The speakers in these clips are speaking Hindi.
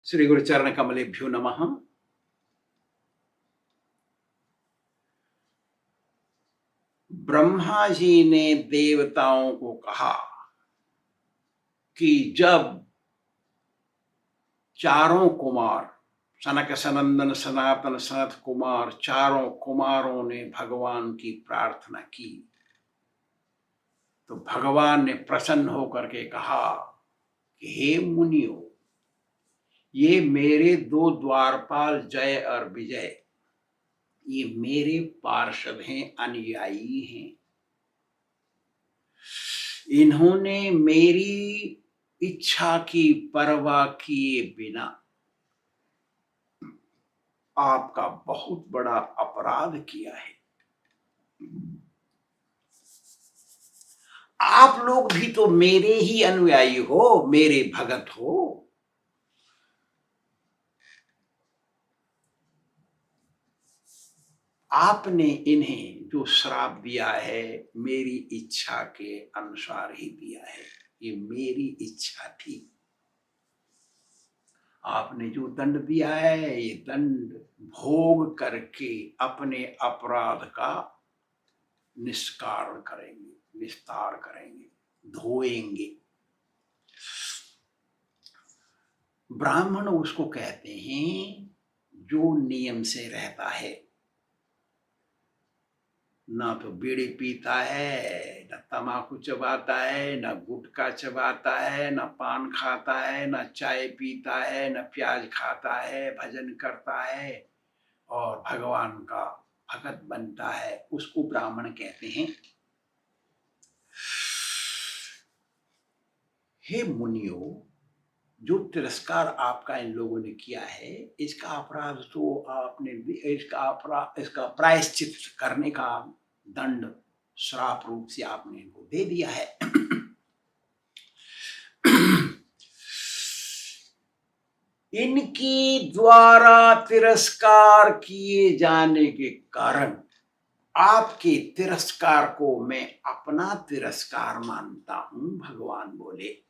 श्री गुरु चरण कमलेभ्यो नमः। ब्रह्मा जी ने देवताओं को कहा कि जब चारों कुमार सनक सनंदन सनातन सनत कुमार चारों कुमारों ने भगवान की प्रार्थना की तो भगवान ने प्रसन्न होकर के कहा कि हे मुनियों, ये मेरे दो द्वारपाल जय और विजय, ये मेरे पार्षद हैं, अनुयायी हैं। इन्होंने मेरी इच्छा की परवाह किए बिना आपका बहुत बड़ा अपराध किया है। आप लोग भी तो मेरे ही अनुयायी हो, मेरे भगत हो। आपने इन्हें जो श्राप दिया है मेरी इच्छा के अनुसार ही दिया है, ये मेरी इच्छा थी। आपने जो दंड दिया है ये दंड भोग करके अपने अपराध का निस्तार करेंगे, धोएंगे। ब्राह्मण उसको कहते हैं जो नियम से रहता है, ना तो बीड़ी पीता है, ना तम्बाकू चबाता है, ना गुटखा चबाता है, ना पान खाता है, ना चाय पीता है, ना प्याज खाता है, भजन करता है और भगवान का भगत बनता है, उसको ब्राह्मण कहते हैं। हे मुनियों, जो तिरस्कार आपका इन लोगों ने किया है, इसका अपराध तो आपने इसका प्रायश्चित करने का दंड श्राप रूप से आपने इनको दे दिया है। इनकी द्वारा तिरस्कार किए जाने के कारण आपके तिरस्कार को मैं अपना तिरस्कार मानता हूं, भगवान बोले।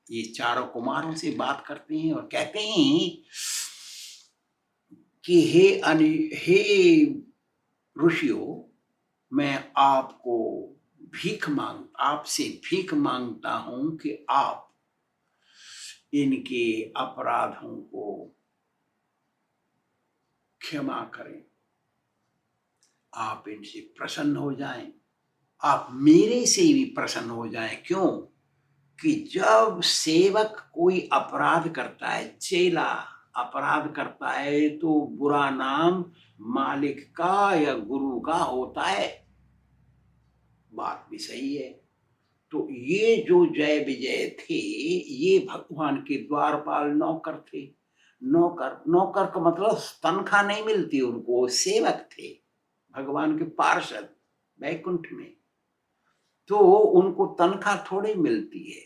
ये चारों कुमारों से बात करते हैं और कहते हैं कि हे ऋषियों, मैं आपसे भीख मांगता हूं कि आप इनके अपराधों को क्षमा करें, आप इनसे प्रसन्न हो जाएं, आप मेरे से भी प्रसन्न हो जाएं। क्यों कि जब सेवक कोई अपराध करता है, चेला अपराध करता है, तो बुरा नाम मालिक का या गुरु का होता है। बात भी सही है। तो ये जो जय विजय थे, ये भगवान के द्वारपाल नौकर थे। नौकर का मतलब तनख्वाह नहीं मिलती उनको, सेवक थे भगवान के पार्षद वैकुंठ में, तो उनको तनख्वाह थोड़ी मिलती है,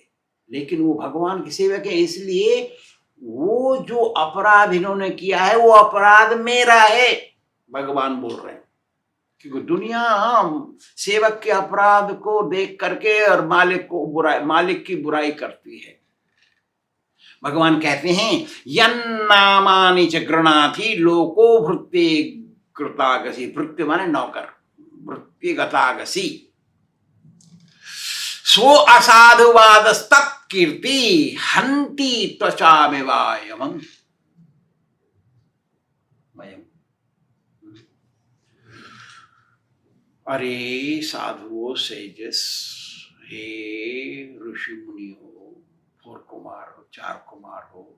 लेकिन वो भगवान के सेवक है, इसलिए वो जो अपराध इन्होंने किया है वो अपराध मेरा है, भगवान बोल रहे हैं। क्योंकि दुनिया सेवक के अपराध को देख करके और मालिक की बुराई करती है। भगवान कहते हैं यन्नामानि च गृणाति लोको भृत्ये कृतागसी। भृत्य माने नौकर, भृत्य गतागसी। सो असाधुवादस्तत् कीर्ति हन्ति त्वचामिवायमम्। अरे साधुओं, सेजस, हे ऋषि मुनि हो, चार कुमार हो,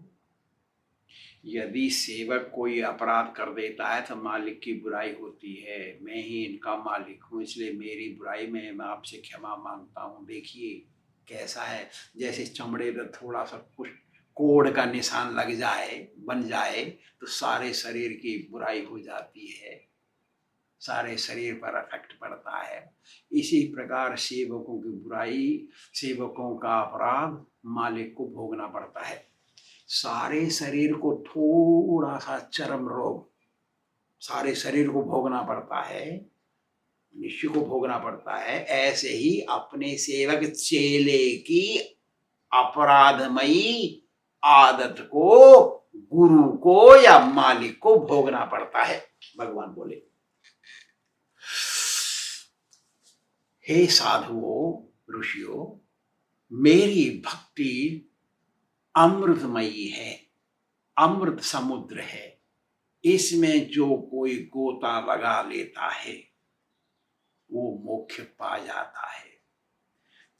यदि सेवक कोई अपराध कर देता है तो मालिक की बुराई होती है। मैं ही इनका मालिक हूँ, इसलिए मेरी बुराई में मैं आपसे क्षमा मांगता हूँ। देखिए कैसा है, जैसे चमड़े पर थोड़ा सा कुछ कोड़ का निशान लग जाए, बन जाए, तो सारे शरीर की बुराई हो जाती है, सारे शरीर पर इफेक्ट पड़ता है। इसी प्रकार सेवकों की बुराई, सेवकों का अपराध मालिक को भोगना पड़ता है। सारे शरीर को थोड़ा सा चर्म रोग सारे शरीर को भोगना पड़ता है, मनुष्य को भोगना पड़ता है। ऐसे ही अपने सेवक चेले की अपराधमयी आदत को गुरु को या मालिक को भोगना पड़ता है। भगवान बोले, हे साधुओं ऋषियों, मेरी भक्ति अमृतमयी है, अमृत समुद्र है। इसमें जो कोई गोता लगा लेता है वो मोक्ष पा जाता है,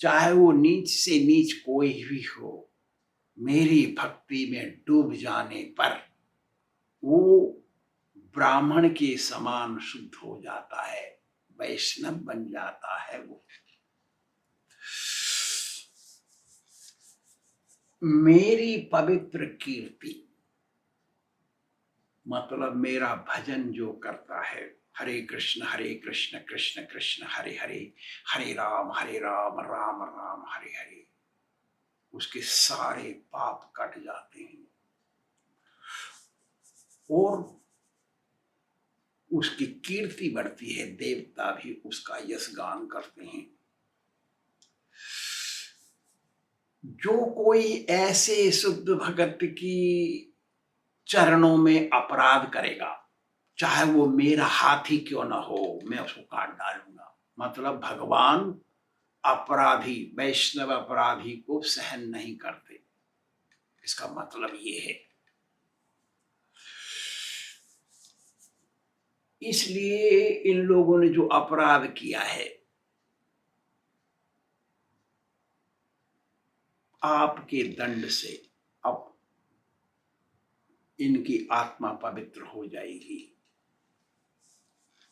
चाहे वो नीच से नीच कोई भी हो। मेरी भक्ति में डूब जाने पर वो ब्राह्मण के समान शुद्ध हो जाता है, वैष्णव बन जाता है। वो मेरी पवित्र कीर्ति मतलब मेरा भजन जो करता है, हरे कृष्ण कृष्ण कृष्ण हरे हरे, हरे राम राम राम हरे हरे, उसके सारे पाप कट जाते हैं और उसकी कीर्ति बढ़ती है। देवता भी उसका यश गान करते हैं। जो कोई ऐसे शुद्ध भगत की चरणों में अपराध करेगा, चाहे वो मेरा हाथी क्यों ना हो, मैं उसको काट डालूंगा। मतलब भगवान अपराधी, वैष्णव अपराधी को सहन नहीं करते, इसका मतलब ये है। इसलिए इन लोगों ने जो अपराध किया है, आपके दंड से अब इनकी आत्मा पवित्र हो जाएगी,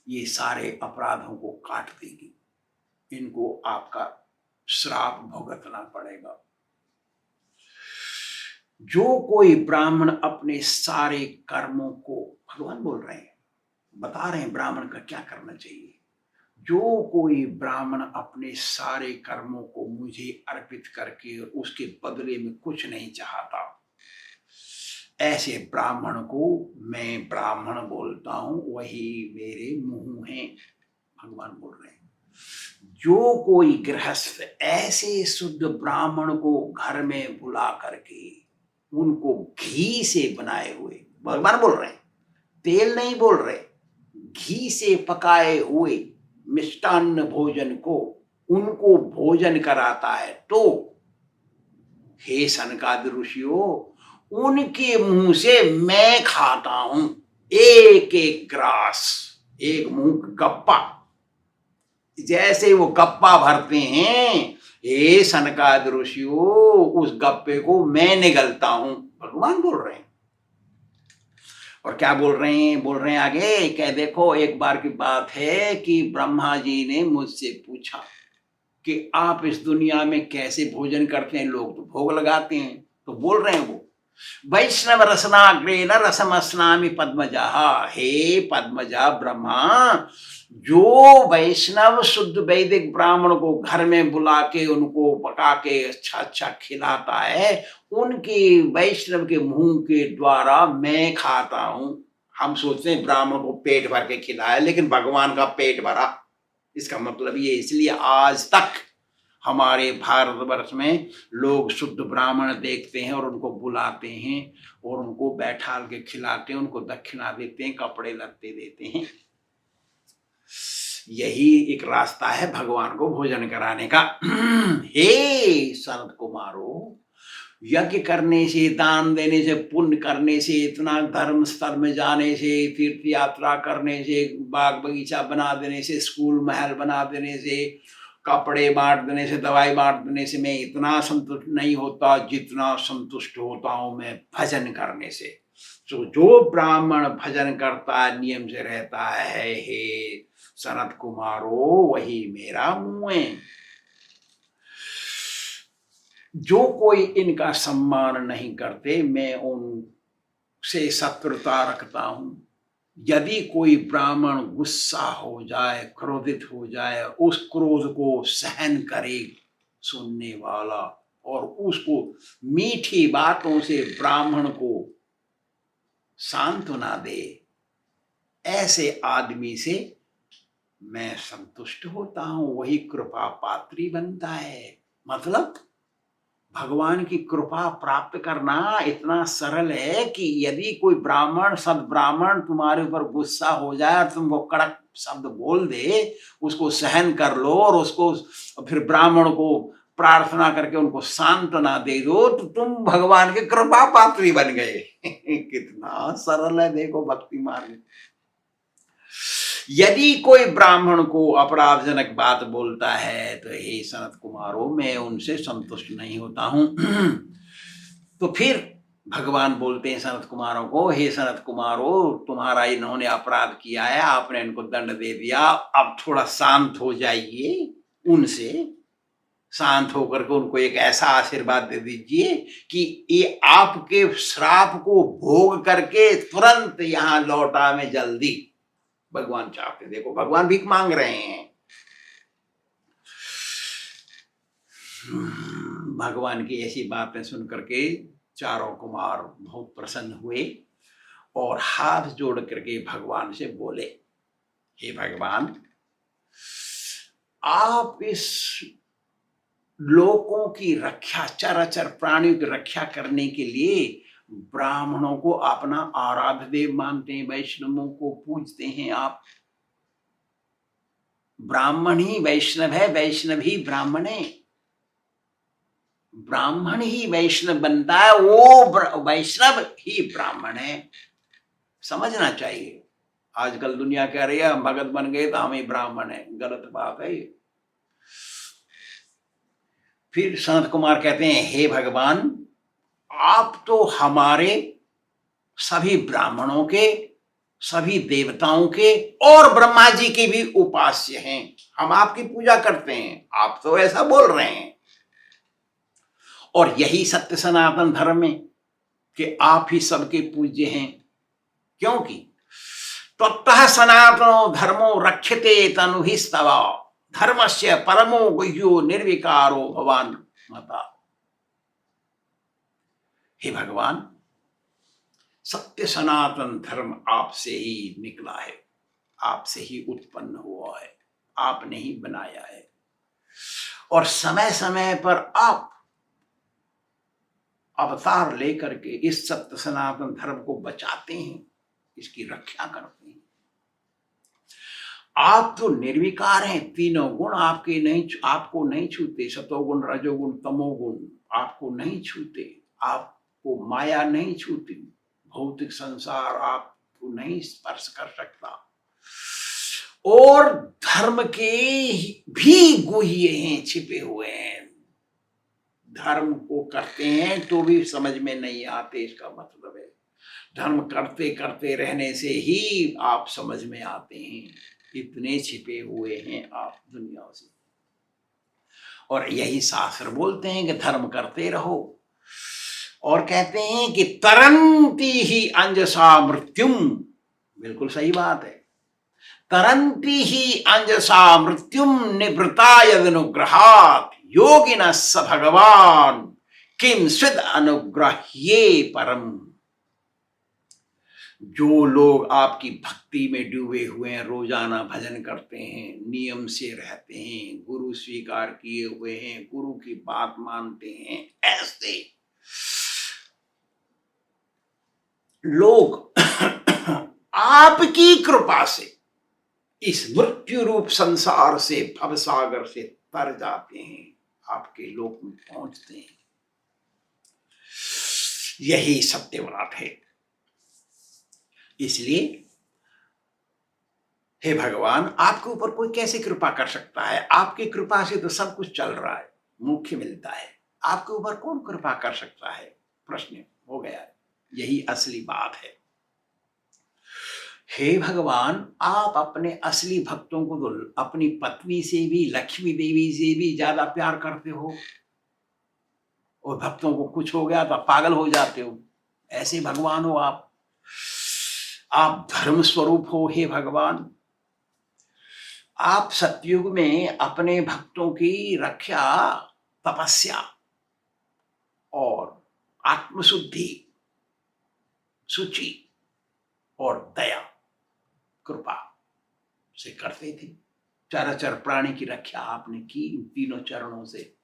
ये सारे अपराधों को काट देगी, इनको आपका श्राप भुगतना पड़ेगा। जो कोई ब्राह्मण अपने सारे कर्मों को, भगवान बोल रहे हैं, बता रहे हैं ब्राह्मण का क्या करना चाहिए। जो कोई ब्राह्मण अपने सारे कर्मों को मुझे अर्पित करके उसके बदले में कुछ नहीं चाहता, ऐसे ब्राह्मण को मैं ब्राह्मण बोलता हूं, वही मेरे मुंह हैं। भगवान बोल रहे हैं, जो कोई गृहस्थ ऐसे शुद्ध ब्राह्मण को घर में बुला करके उनको घी से बनाए हुए, भगवान बोल रहे हैं, तेल नहीं बोल रहे, घी से पकाए हुए मिष्टान्न भोजन को उनको भोजन कराता है, तो हे सनकादि ऋषियों, उनके मुंह से मैं खाता हूं एक एक ग्रास, एक मुंह गप्पा, जैसे वो गप्पा भरते हैं, हे सनकादि ऋषियों, उस गप्पे को मैं निगलता हूं। भगवान बोल रहे हैं। और क्या बोल रहे हैं, बोल रहे हैं आगे, क्या देखो, एक बार की बात है कि ब्रह्मा जी ने मुझसे पूछा कि आप इस दुनिया में कैसे भोजन करते हैं, लोग तो भोग लगाते हैं। तो बोल रहे हैं वो, वैष्णव रसनाग्रेण रसमस्नामि पद्मजा, हे पद्मजा ब्रह्मा, जो वैष्णव शुद्ध वैदिक ब्राह्मण को घर में बुला के उनको पका के अच्छा अच्छा खिलाता है, उनके वैष्णव के मुंह के द्वारा मैं खाता हूं। हम सोचते हैं ब्राह्मण को पेट भर के खिलाया, लेकिन भगवान का पेट भरा, इसका मतलब ये। इसलिए आज तक हमारे भारतवर्ष में लोग शुद्ध ब्राह्मण देखते हैं और उनको बुलाते हैं और उनको बैठा के खिलाते हैं, उनको दक्षिणा देते हैं, कपड़े लत्ते देते हैं। यही एक रास्ता है भगवान को भोजन कराने का। हे सनत कुमारो, यज्ञ करने से, दान देने से, पुण्य करने से, इतना धर्म स्थल में जाने से, तीर्थ यात्रा करने से, बाग बगीचा बना देने से, स्कूल महल बना देने से, कपड़े बांट देने से, दवाई बांट देने से मैं इतना संतुष्ट नहीं होता जितना संतुष्ट होता हूं मैं भजन करने से। तो जो ब्राह्मण भजन करता है, नियम से रहता है, हे सनत कुमारो, वही मेरा मुंह है। जो कोई इनका सम्मान नहीं करते, मैं उनसे शत्रुता रखता हूं। यदि कोई ब्राह्मण गुस्सा हो जाए, क्रोधित हो जाए, उस क्रोध को सहन करे सुनने वाला और उसको मीठी बातों से ब्राह्मण को सांत्वना दे, ऐसे आदमी से मैं संतुष्ट होता हूं, वही कृपा पात्री बनता है। मतलब भगवान की कृपा प्राप्त करना इतना सरल है कि यदि कोई ब्राह्मण सद्ब्राह्मण तुम्हारे ऊपर गुस्सा हो जाए और तुमको कड़क शब्द बोल दे, उसको सहन कर लो और उसको फिर ब्राह्मण को प्रार्थना करके उनको सांत्वना दे दो, तो तुम भगवान के कृपा पात्री बन गए। कितना सरल है देखो भक्ति मार्ग। यदि कोई ब्राह्मण को अपराधजनक बात बोलता है तो हे सनत कुमारों, मैं उनसे संतुष्ट नहीं होता हूं। तो फिर भगवान बोलते हैं सनत कुमारों को, हे सनत कुमारों, तुम्हारा इन्होंने अपराध किया है, आपने इनको दंड दे दिया, अब थोड़ा शांत हो जाइए, उनसे शांत होकर के उनको एक ऐसा आशीर्वाद दे दीजिए कि ये आपके श्राप को भोग करके तुरंत यहां लौटा में जल्दी। भगवान चाहते, देखो भगवान भीख मांग रहे हैं। भगवान की ऐसी बातें सुन करके चारों कुमार बहुत प्रसन्न हुए और हाथ जोड़ करके भगवान से बोले, हे भगवान, आप इस लोकों की रक्षा, चराचर प्राणियों की रक्षा करने के लिए ब्राह्मणों को अपना आराध्य देव मानते हैं, वैष्णवों को पूजते हैं। आप ब्राह्मण ही वैष्णव है, वैष्णव ही ब्राह्मण है, ब्राह्मण ही वैष्णव बनता है, वो वैष्णव ही ब्राह्मण है। समझना चाहिए। आजकल दुनिया कह रही है हम भगत बन गए तो हम ही ब्राह्मण है, गलत बात है। फिर सनत कुमार कहते हैं, हे भगवान, आप तो हमारे सभी ब्राह्मणों के, सभी देवताओं के और ब्रह्मा जी के भी उपास्य हैं, हम आपकी पूजा करते हैं, आप तो ऐसा बोल रहे हैं। और यही सत्य सनातन धर्म में कि आप ही सबके पूज्य हैं, क्योंकि ततः सनातनो धर्मो रक्षते तनुभिस्तवा धर्मस्य परमो गुह्यो निर्विकारो भवान मता। हे भगवान, सत्य सनातन धर्म आपसे ही निकला है, आपसे ही उत्पन्न हुआ है, आपने ही बनाया है, और समय समय पर आप अवतार लेकर के इस सत्य सनातन धर्म को बचाते हैं, इसकी रक्षा करते हैं। आप तो निर्विकार हैं, तीनों गुण आपके नहीं, आपको नहीं छूते, सतोगुण रजोगुण तमोगुण आपको नहीं छूते, आपको माया नहीं छूती, भौतिक संसार आपको नहीं स्पर्श कर सकता, और धर्म के भी गुह्य हैं, छिपे हुए हैं, धर्म को करते हैं तो भी समझ में नहीं आते, इसका मतलब है धर्म करते करते रहने से ही आप समझ में आते हैं, इतने छिपे हुए हैं आप दुनिया से। और यही शास्त्र बोलते हैं कि धर्म करते रहो, और कहते हैं कि तरंती ही अंजसा मृत्युम, बिल्कुल सही बात है, तरंती ही अंजसा मृत्युम निवृताय अनुग्रहात् योगिनः स भगवान किम स्विद अनुग्रह्ये परम। जो लोग आपकी भक्ति में डूबे हुए हैं, रोजाना भजन करते हैं, नियम से रहते हैं, गुरु स्वीकार किए हुए हैं, गुरु की बात मानते हैं, ऐसे लोग आपकी कृपा से इस मृत्यु रूप संसार से, भवसागर से तर जाते हैं, आपके लोक में पहुंचते हैं। यही सत्य बात है। इसलिए हे भगवान, आपके ऊपर कोई कैसे कृपा कर सकता है? आपकी कृपा से तो सब कुछ चल रहा है, मुख्य मिलता है, आपके ऊपर कौन कृपा कर सकता है? प्रश्न हो गया। यही असली बात है। हे भगवान, आप अपने असली भक्तों को तो अपनी पत्नी से भी, लक्ष्मी देवी से भी ज्यादा प्यार करते हो, और भक्तों को कुछ हो गया तो पागल हो जाते हो। ऐसे भगवान हो आप धर्म स्वरूप हो। हे भगवान, आप सतयुग में अपने भक्तों की रक्षा, तपस्या और आत्मशुद्धि, शुचि और दया, कृपा से करते थे। चराचर प्राणी की रक्षा आपने की इन तीनों चरणों से।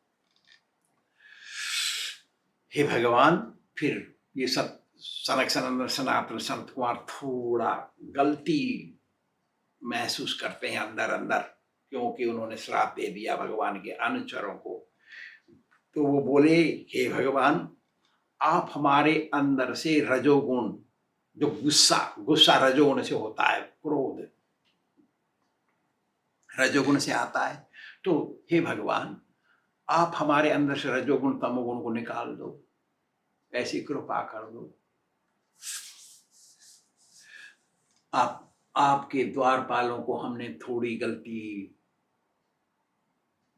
हे भगवान, फिर ये सब सनक सनंदन सनातन संत कुमार थोड़ा गलती महसूस करते हैं अंदर अंदर, क्योंकि उन्होंने श्राप दे दिया भगवान के अनुचरों को। तो वो बोले, हे भगवान, आप हमारे अंदर से रजोगुण, जो गुस्सा गुस्सा रजोगुण से होता है, क्रोध रजोगुण से आता है, तो हे भगवान, आप हमारे अंदर से रजोगुण तमोगुण को निकाल दो, ऐसी कृपा कर दो। आपके द्वारपालों को हमने थोड़ी गलती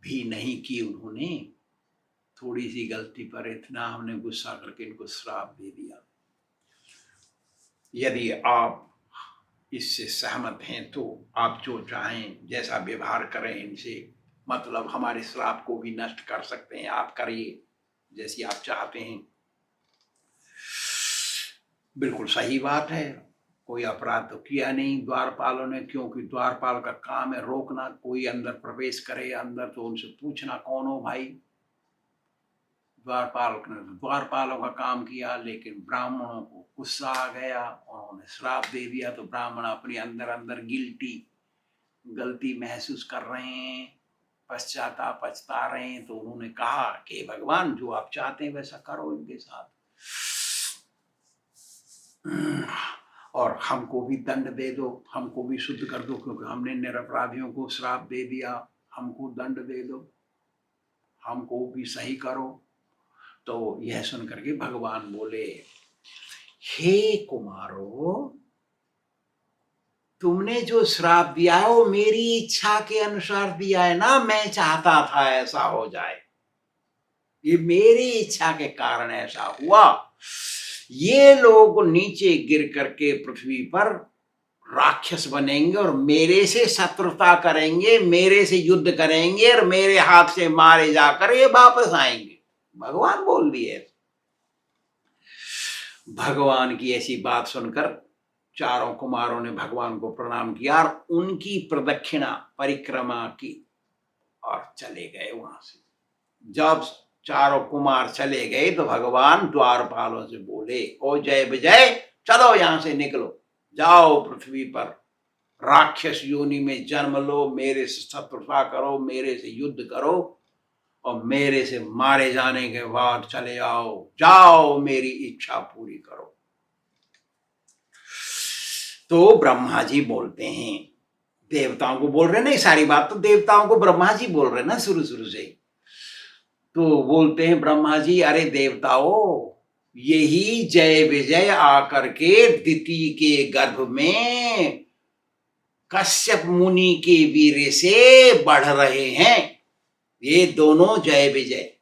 भी नहीं की, उन्होंने थोड़ी सी गलती पर इतना हमने गुस्सा करके इनको श्राप दे दिया। यदि आप इससे सहमत हैं तो आप जो चाहें जैसा व्यवहार करें इनसे, मतलब हमारे श्राप को भी नष्ट कर सकते हैं, आप करिए जैसी आप चाहते हैं। बिल्कुल सही बात है, कोई अपराध तो किया नहीं द्वारपालों ने, क्योंकि द्वारपाल का काम है रोकना, कोई अंदर प्रवेश करे अंदर तो उनसे पूछना कौन हो भाई। द्वारपालों का काम किया, लेकिन ब्राह्मणों को गुस्सा आ गया, उन्होंने श्राप दे दिया, तो ब्राह्मण अपने अंदर अंदर गलती महसूस कर रहे हैं, पछता रहे हैं। तो उन्होंने कहा कि भगवान, जो आप चाहते हैं वैसा करो इनके साथ, और हमको भी दंड दे दो, हमको भी शुद्ध कर दो, क्योंकि हमने निरपराधियों को श्राप दे दिया, हमको दंड दे दो, हमको भी सही करो। तो यह सुन करके भगवान बोले, हे कुमारो, तुमने जो श्राप दिया है वो मेरी इच्छा के अनुसार दिया है ना, मैं चाहता था ऐसा हो जाए, ये मेरी इच्छा के कारण ऐसा हुआ। ये लोग नीचे गिर करके पृथ्वी पर राक्षस बनेंगे और मेरे से शत्रुता करेंगे, मेरे से युद्ध करेंगे और मेरे हाथ से मारे जाकर ये वापस आएंगे, भगवान बोल दिए। भगवान की ऐसी बात सुनकर चारों कुमारों ने भगवान को प्रणाम किया और उनकी प्रदक्षिणा परिक्रमा की और चले गए वहां से। जब चारों कुमार चले गए तो भगवान द्वारपालों से बोले, ओ जय विजय, चलो यहां से निकलो, जाओ पृथ्वी पर राक्षस योनि में जन्म लो, मेरे से शत्रुता करो, मेरे से युद्ध करो, और मेरे से मारे जाने के बाद चले आओ, जाओ मेरी इच्छा पूरी करो। तो ब्रह्मा जी बोलते हैं, देवताओं को बोल रहे नहीं, सारी बात तो देवताओं को ब्रह्मा जी बोल रहे ना शुरू से। तो बोलते हैं ब्रह्मा जी, अरे देवताओं, यही जय विजय आकर के दिति के गर्भ में कश्यप मुनि के वीर से बढ़ रहे हैं। ये दोनों जय विजय,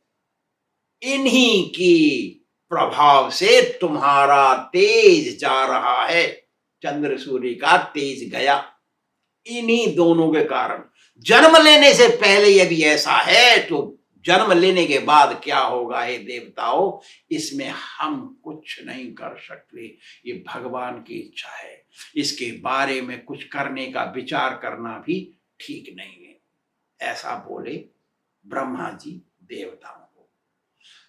इन्हीं की प्रभाव से तुम्हारा तेज जा रहा है, चंद्र सूर्य का तेज गया, इन्हीं दोनों के कारण। जन्म लेने से पहले यदि ऐसा है तो जन्म लेने के बाद क्या होगा हे देवताओं, इसमें हम कुछ नहीं कर सकते, ये भगवान की इच्छा है, इसके बारे में कुछ करने का विचार करना भी ठीक नहीं है। ऐसा बोले ब्रह्मा जी देवताओं को।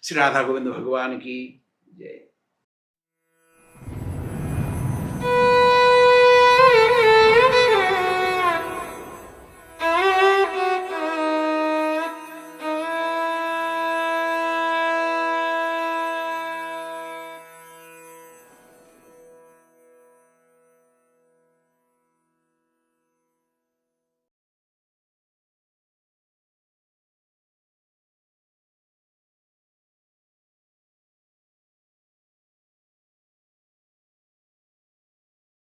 श्री राधा गोविंद भगवान की जय।